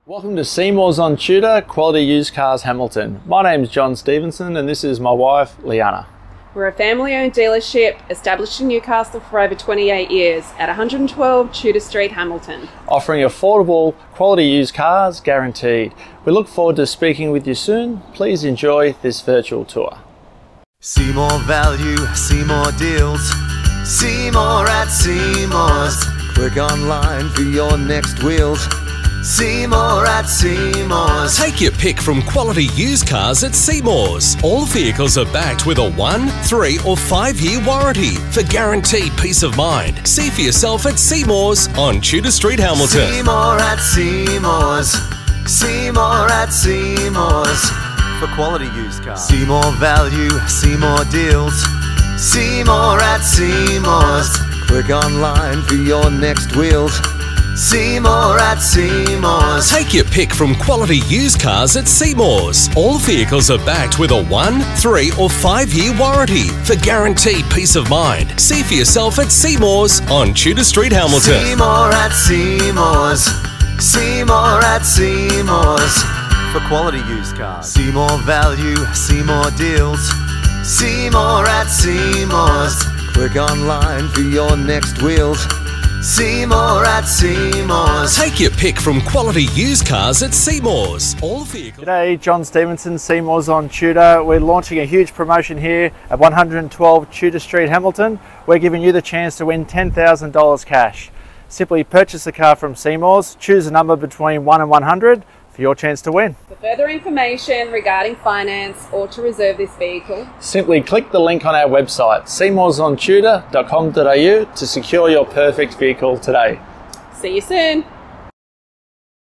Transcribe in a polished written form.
Welcome to Seymour's on Tudor, Quality Used Cars Hamilton. My name's John Stevenson and this is my wife, Liana. We're a family-owned dealership established in Newcastle for over 28 years at 112 Tudor Street, Hamilton. Offering affordable, quality used cars guaranteed. We look forward to speaking with you soon. Please enjoy this virtual tour. See more value, see more deals. See more at Seymour's. Click online for your next wheels. See more at Seymour's. Take your pick from quality used cars at Seymour's. All vehicles are backed with a 1, 3 or 5 year warranty for guaranteed peace of mind. See for yourself at Seymour's on Tudor Street, Hamilton. See more at Seymour's. See more at Seymour's. For quality used cars. See more value, see more deals. See more at Seymour's. Click online for your next wheels. See more at Seymour's. Take your pick from quality used cars at Seymour's. All vehicles are backed with a 1, 3 or 5 year warranty for guaranteed peace of mind. See for yourself at Seymour's on Tudor Street, Hamilton. See more at Seymour's. See more at Seymour's. For quality used cars. See more value, see more deals. See more at Seymour's. Click online for your next wheels. See more at Seymour's. Take your pick from quality used cars at Seymour's. All vehicles. G'day, John Stevenson, Seymour's on Tudor. We're launching a huge promotion here at 112 Tudor Street, Hamilton. We're giving you the chance to win $10,000 cash. Simply purchase a car from Seymour's, choose a number between 1 and 100 for your chance to win. For further information regarding finance or to reserve this vehicle, Simply click the link on our website, seymoursontudor.com.au, to secure your perfect vehicle today. see you soon.